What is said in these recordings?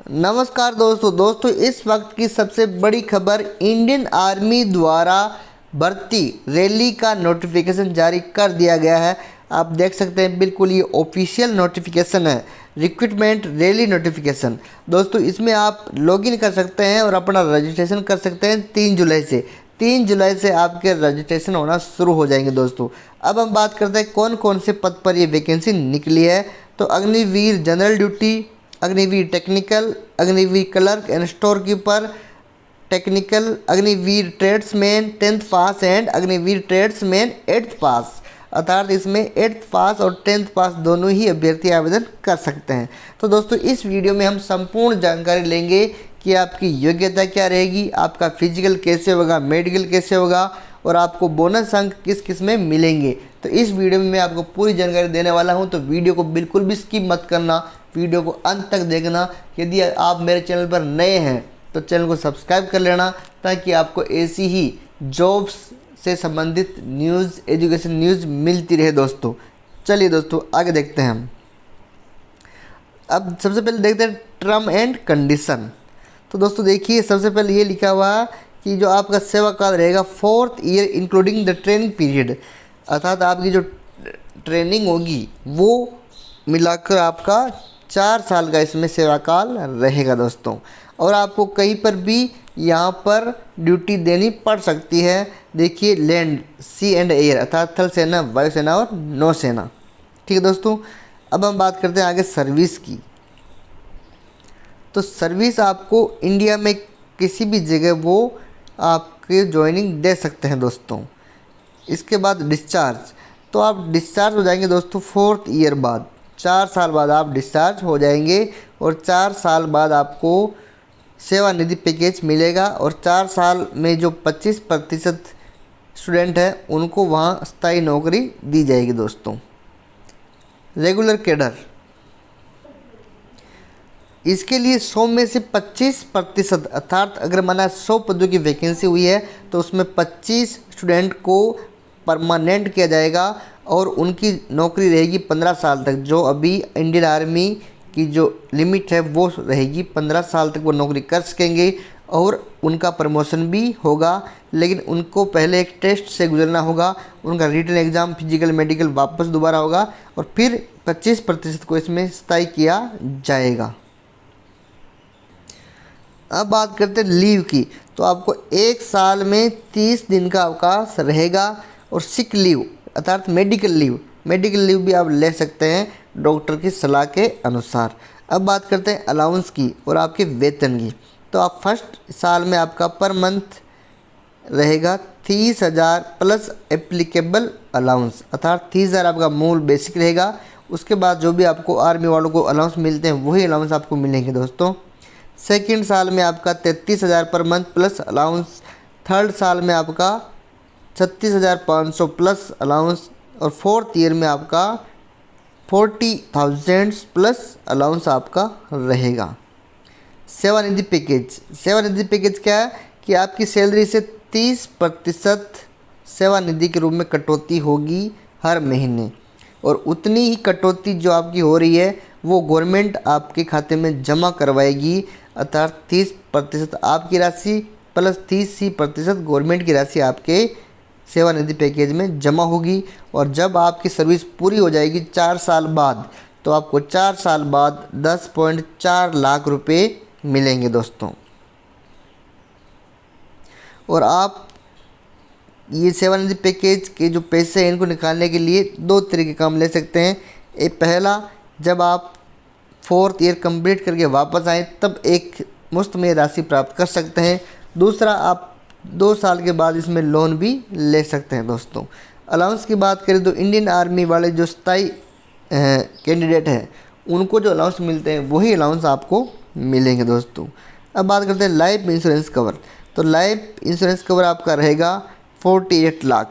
नमस्कार दोस्तों इस वक्त की सबसे बड़ी खबर, इंडियन आर्मी द्वारा भर्ती रैली का नोटिफिकेशन जारी कर दिया गया है। आप देख सकते हैं, बिल्कुल ये ऑफिशियल नोटिफिकेशन है, रिक्रूटमेंट रैली नोटिफिकेशन। दोस्तों इसमें आप लॉगिन कर सकते हैं और अपना रजिस्ट्रेशन कर सकते हैं 3 जुलाई से। 3 जुलाई से आपके रजिस्ट्रेशन होना शुरू हो जाएंगे। दोस्तों अब हम बात करते हैं कौन कौन से पद पर ये वैकेंसी निकली है। तो Agniveer general duty, Agniveer technical, Agniveer clerk and store keeper technical, Agniveer tradesman 10th pass and Agniveer tradesman 8th पास। अर्थात इसमें 8th पास और 10th पास दोनों ही अभ्यर्थी आवेदन कर सकते हैं। तो दोस्तों इस वीडियो में हम संपूर्ण जानकारी लेंगे कि आपकी योग्यता क्या रहेगी, आपका फिजिकल कैसे होगा, मेडिकल कैसे होगा और आपको बोनस अंक किस किस में मिलेंगे। तो इस वीडियो में मैं आपको पूरी जानकारी देने वाला हूं, तो वीडियो को बिल्कुल भी स्किप मत करना, वीडियो को अंत तक देखना। यदि आप मेरे चैनल पर नए हैं तो चैनल को सब्सक्राइब कर लेना, ताकि आपको ऐसी ही जॉब्स से संबंधित न्यूज़, एजुकेशन न्यूज़ मिलती रहे। दोस्तों चलिए दोस्तों आगे देखते हैं हम। अब सबसे पहले देखते हैं टर्म एंड कंडीशन। तो दोस्तों देखिए, सबसे पहले ये लिखा हुआ है कि जो आपका सेवा काल रहेगा 4th year including the training period, अर्थात आपकी जो ट्रेनिंग होगी वो मिलाकर आपका 4 साल का इसमें सेवा काल रहेगा दोस्तों। और आपको कहीं पर भी यहाँ पर ड्यूटी देनी पड़ सकती है। देखिए, लैंड, सी एंड एयर, अर्थात थल सेना, वायुसेना और नौसेना। ठीक है दोस्तों, अब हम बात करते हैं आगे सर्विस की। तो सर्विस आपको इंडिया में किसी भी जगह वो आपके ज्वाइनिंग दे सकते हैं दोस्तों। इसके बाद डिस्चार्ज, तो आप डिस्चार्ज हो जाएंगे दोस्तों 4th ईयर बाद। 4 साल बाद आप डिस्चार्ज हो जाएंगे और 4 साल बाद आपको सेवानिधि पैकेज मिलेगा। और 4 साल में जो 25% स्टूडेंट हैं उनको वहाँ स्थायी नौकरी दी जाएगी दोस्तों। रेगुलर कैडर, इसके लिए 100 में से 25%, अर्थात अगर माना 100 पदों की वैकेंसी हुई है तो उसमें 25 स्टूडेंट को परमानेंट किया जाएगा और उनकी नौकरी रहेगी 15 साल तक। जो अभी इंडियन आर्मी की जो लिमिट है वो रहेगी 15 साल तक वो नौकरी कर सकेंगे और उनका प्रमोशन भी होगा, लेकिन उनको पहले एक टेस्ट से गुजरना होगा। उनका रिटन एग्ज़ाम, फिजिकल, मेडिकल वापस दोबारा होगा और फिर 25% को इसमें स्थायी किया जाएगा। अब बात करते हैं लीव की। तो आपको 1 साल में 30 दिन का अवकाश रहेगा और सिक लीव अर्थात मेडिकल लीव भी आप ले सकते हैं डॉक्टर की सलाह के अनुसार। अब बात करते हैं अलाउंस की और आपके वेतन की। तो आप फर्स्ट साल में आपका पर मंथ रहेगा 30,000 प्लस एप्लीकेबल अलाउंस, अर्थात 30,000 आपका मूल बेसिक रहेगा। उसके बाद जो भी आपको आर्मी वालों को अलाउंस मिलते हैं वही अलाउंस आपको मिलेंगे दोस्तों। सेकेंड साल में आपका 33,000 per month plus allowance. Third साल में आपका 36,500 प्लस अलाउंस और 4th ईयर में आपका 40,000 प्लस अलाउंस आपका रहेगा। सेवानिधि पैकेज क्या है कि आपकी सैलरी से 30% सेवानिधि के रूप में कटौती होगी हर महीने, और उतनी ही कटौती जो आपकी हो रही है वो गवर्नमेंट आपके खाते में जमा करवाएगी। अर्थात 30% आपकी राशि प्लस 30% गवर्नमेंट की राशि आपके सेवानिधि पैकेज में जमा होगी। और जब आपकी सर्विस पूरी हो जाएगी 4 साल बाद, तो आपको 4 साल बाद 10.4 लाख रुपए मिलेंगे दोस्तों। और आप ये सेवानिधि पैकेज के जो पैसे हैं इनको निकालने के लिए 2 तरीके काम ले सकते हैं। एक पहला, जब आप 4th ईयर कंप्लीट करके वापस आएँ तब एक मुफ्त में राशि प्राप्त कर सकते हैं। दूसरा, आप 2 साल के बाद इसमें लोन भी ले सकते हैं दोस्तों। अलाउंस की बात करें तो इंडियन आर्मी वाले जो स्थायी कैंडिडेट हैं उनको जो अलाउंस मिलते हैं वही अलाउंस आपको मिलेंगे दोस्तों। अब बात करते हैं लाइफ इंश्योरेंस कवर। तो लाइफ इंश्योरेंस कवर आपका रहेगा 48 लाख,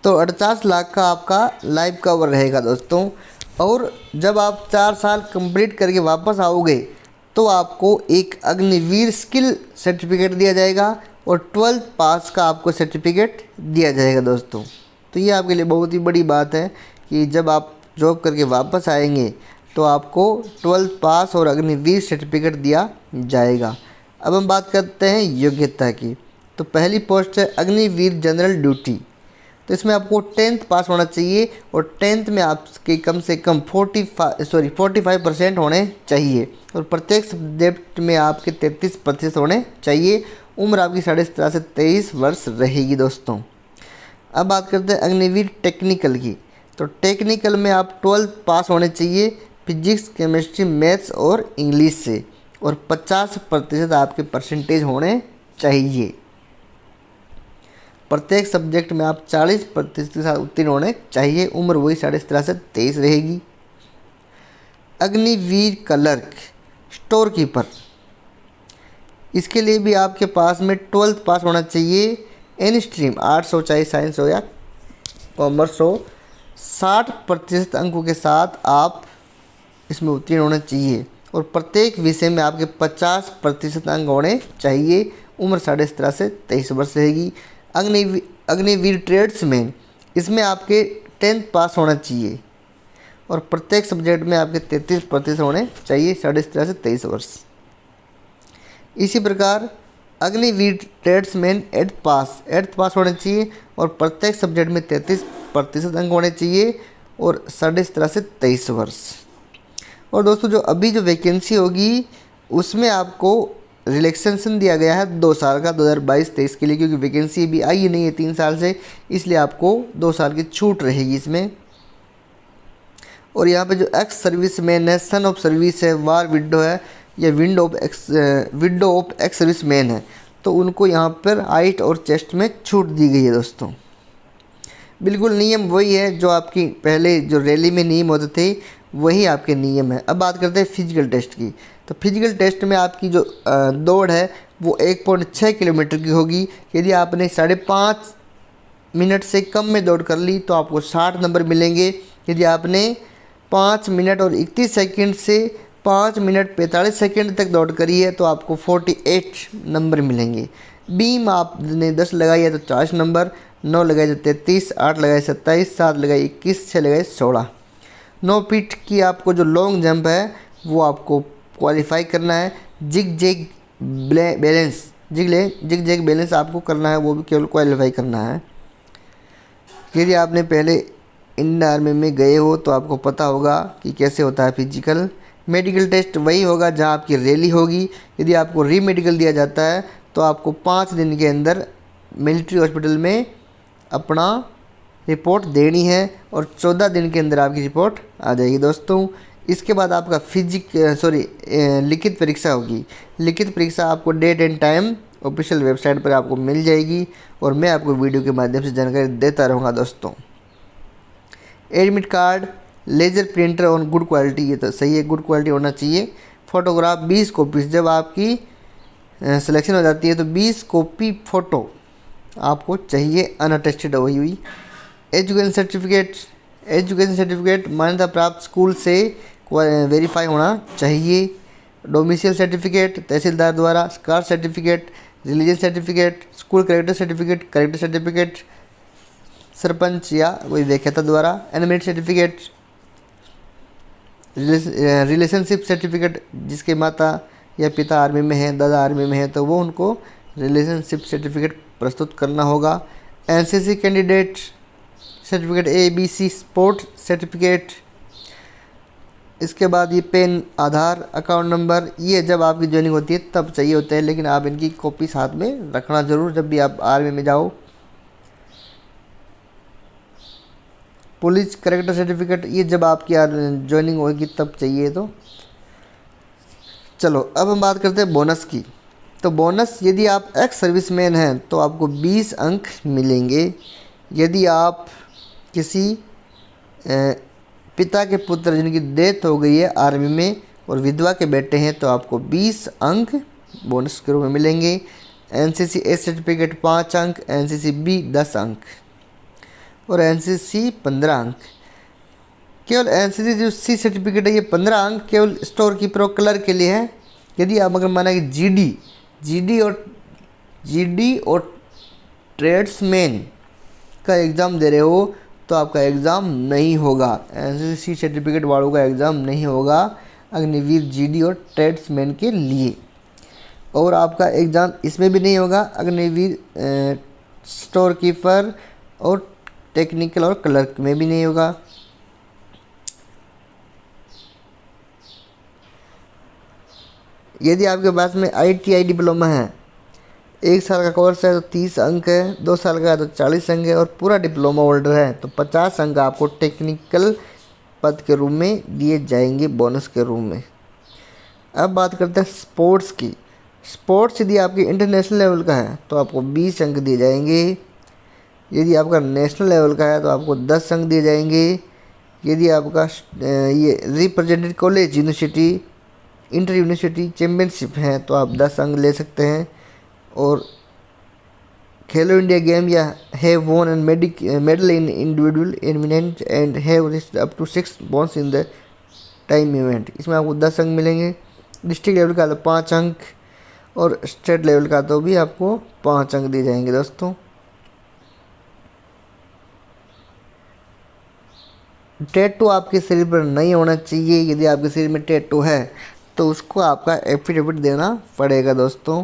तो 48 लाख का आपका लाइफ कवर रहेगा दोस्तों। और जब आप 4 साल कंप्लीट करके वापस आओगे तो आपको एक अग्निवीर स्किल सर्टिफिकेट दिया जाएगा और 12th पास का आपको सर्टिफिकेट दिया जाएगा दोस्तों। तो ये आपके लिए बहुत ही बड़ी बात है कि जब आप जॉब करके वापस आएंगे तो आपको 12th पास और अग्निवीर सर्टिफिकेट दिया जाएगा। अब हम बात करते हैं योग्यता की। तो पहली पोस्ट है अग्निवीर जनरल ड्यूटी। तो इसमें आपको 10th पास होना चाहिए और 10th में आपके कम से कम 45% होने चाहिए और प्रत्येक सब्जेक्ट में आपके 33% होने चाहिए। उम्र आपकी 17.5 से 23 वर्ष रहेगी दोस्तों। अब बात करते हैं अग्निवीर टेक्निकल की। तो टेक्निकल में आप 12th पास होने चाहिए फिजिक्स, केमिस्ट्री, मैथ्स और इंग्लिश से और 50% आपके परसेंटेज होने चाहिए। प्रत्येक सब्जेक्ट में आप 40% के साथ उत्तीर्ण होने चाहिए। उम्र वही 17.5 से 23 रहेगी। अग्निवीर क्लर्क, स्टोर कीपर, इसके लिए भी आपके पास में 12th पास होना चाहिए। एनी स्ट्रीम, आर्ट्स हो चाहे साइंस हो या कॉमर्स हो, 60% अंकों के साथ आप इसमें उत्तीर्ण होना चाहिए और प्रत्येक विषय में आपके 50% अंक होने चाहिए। उम्र 17.5 से 23 वर्ष रहेगी। अग्निवीर ट्रेड्समैन, इसमें आपके 10th पास होना चाहिए और प्रत्येक सब्जेक्ट में आपके 33% होने चाहिए। 17.5 से 23 वर्ष। इसी प्रकार अग्निवीर ट्रेड्समैन 8th पास होने चाहिए और प्रत्येक सब्जेक्ट में 33% अंक होने चाहिए और 17.5 से 23 वर्ष। और दोस्तों जो अभी जो वैकेंसी होगी उसमें आपको रिलैक्सेशन दिया गया है 2 साल का 2022-23 के लिए, क्योंकि वैकेंसी भी आई ही नहीं है 3 साल से, इसलिए आपको 2 साल की छूट रहेगी इसमें। और यहाँ पे जो एक्स सर्विसमैन है, सन ऑफ सर्विस है, वार विडो है या विडो ऑफ एक्स सर्विसमैन है, तो उनको यहाँ पर हाइट और चेस्ट में छूट दी गई है दोस्तों। बिल्कुल नियम वही है जो आपकी पहले जो रैली में नियम होते थे, वही आपके नियम है। अब बात करते हैं फिजिकल टेस्ट की। तो फिजिकल टेस्ट में आपकी जो दौड़ है वो 1.6 किलोमीटर की होगी। यदि आपने 5.5 मिनट से कम में दौड़ कर ली तो आपको 60 नंबर मिलेंगे। यदि आपने 5 मिनट और 31 सेकंड से 5 मिनट 45 सेकंड तक दौड़ करी है तो आपको 48 नंबर मिलेंगे। बीम आपने 10 लगाई है तो 40 नंबर, 9 लगाई तो 33, 8 लगाई 27, 7 लगाई 21, 6 लगाई 16। 9 फीट की आपको जो लॉन्ग जंप है वो आपको क्वालिफाई करना है। जिग जैग बैलेंस आपको करना है, वो भी केवल क्वालिफाई करना है। यदि आपने पहले इंडियन आर्मी में गए हो तो आपको पता होगा कि कैसे होता है फिजिकल। मेडिकल टेस्ट वही होगा जहां आपकी रैली होगी। यदि आपको री मेडिकल दिया जाता है तो आपको 5 दिन के अंदर मिलिट्री हॉस्पिटल में अपना रिपोर्ट देनी है और 14 दिन के अंदर आपकी रिपोर्ट आ जाएगी दोस्तों। इसके बाद आपका लिखित परीक्षा होगी। लिखित परीक्षा आपको date and time official website पर आपको मिल जाएगी और मैं आपको वीडियो के माध्यम से जानकारी देता रहूँगा दोस्तों। एडमिट कार्ड, लेजर प्रिंटर और गुड क्वालिटी, ये तो सही है, गुड क्वालिटी होना चाहिए। फ़ोटोग्राफ 20 कॉपीज, जब आपकी सिलेक्शन हो जाती है तो 20 कॉपी फ़ोटो आपको चाहिए अनअटेस्टेड हुई। एजुकेशन सर्टिफिकेट मान्यता प्राप्त स्कूल से वेरीफाई होना चाहिए। डोमिसाइल सर्टिफिकेट तहसीलदार द्वारा, caste certificate, religion certificate, school character certificate sarpanch या कोई व्याख्याता द्वारा, एनमेरिट सर्टिफिकेट, रिलेशनशिप सर्टिफिकेट, जिसके माता या पिता आर्मी में है, दादा आर्मी में है, तो वो उनको रिलेशनशिप सर्टिफिकेट प्रस्तुत करना होगा। NCC candidate certificate, ABC sport certificate. इसके बाद ये पेन, आधार, अकाउंट नंबर, ये जब आपकी ज्वाइनिंग होती है तब चाहिए होते हैं, लेकिन आप इनकी कॉपी साथ में रखना ज़रूर जब भी आप आर्मी में जाओ। पुलिस करेक्टर सर्टिफिकेट, ये जब आपकी ज्वाइनिंग होगी तब चाहिए। तो चलो अब हम बात करते हैं बोनस की। तो बोनस, यदि आप एक्स सर्विसमैन हैं तो आपको 20 अंक मिलेंगे। यदि आप किसी पिता के पुत्र जिनकी डेथ हो गई है आर्मी में और विधवा के बेटे हैं तो आपको 20 अंक बोनस के रूप में मिलेंगे। एनसीसी ए सर्टिफिकेट 5 अंक, एनसीसी बी 10 अंक और एनसीसी 15 अंक। केवल एनसीसी जो सी सर्टिफिकेट है ये 15 अंक केवल स्टोर कीपर और क्लर्क के लिए है। यदि आप अगर माना कि जीडी और ट्रेड्समैन का एग्ज़ाम दे रहे हो तो आपका एग्ज़ाम नहीं होगा। एनसीसी सर्टिफिकेट वालों का एग्ज़ाम नहीं होगा अग्निवीर जीडी और ट्रेड्समैन के लिए। और आपका एग्ज़ाम इसमें भी नहीं होगा अग्निवीर स्टोर कीपर और टेक्निकल और क्लर्क में भी नहीं होगा। यदि आपके पास में ITI डिप्लोमा है, 1 साल का कोर्स है तो 30 अंक है, 2 साल का है तो 40 अंक है, और पूरा डिप्लोमा होल्डर है तो 50 अंक आपको टेक्निकल पद के रूप में दिए जाएंगे, बोनस के रूप में। अब बात करते हैं स्पोर्ट्स की। स्पोर्ट्स यदि आपकी इंटरनेशनल लेवल का है तो आपको 20 अंक दिए जाएंगे। यदि आपका नेशनल लेवल का है तो आपको 10 अंक दिए जाएंगे। यदि आपका ये represented college, university, inter university championship है तो आप 10 अंक ले सकते हैं। और खेलो इंडिया गेम या have won and medal in individual event and have reached up to 6 bones in the time event, इसमें आपको 10 अंक मिलेंगे। डिस्ट्रिक्ट लेवल का तो 5 अंक और स्टेट लेवल का तो भी आपको 5 अंक दिए जाएंगे दोस्तों। टैटू आपके शरीर पर नहीं होना चाहिए। यदि आपके शरीर में टैटू है तो उसको आपका एफिडेविट देना पड़ेगा दोस्तों।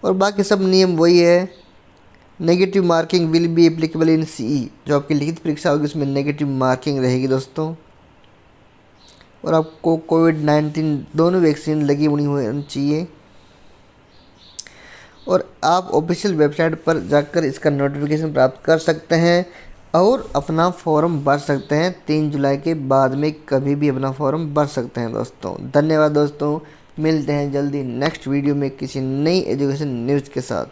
और बाकी सब नियम वही है। Negative marking will be applicable in CE, जो आपकी लिखित परीक्षा होगी उसमें नेगेटिव मार्किंग रहेगी दोस्तों। और आपको कोविड-19 दोनों वैक्सीन लगी होनी चाहिए। और आप ऑफिशियल वेबसाइट पर जाकर इसका नोटिफिकेशन प्राप्त कर सकते हैं और अपना फॉर्म भर सकते हैं। 3 जुलाई के बाद में कभी भी अपना फॉर्म भर सकते हैं दोस्तों। धन्यवाद दोस्तों, मिलते हैं जल्दी नेक्स्ट वीडियो में किसी नई एजुकेशन न्यूज़ के साथ।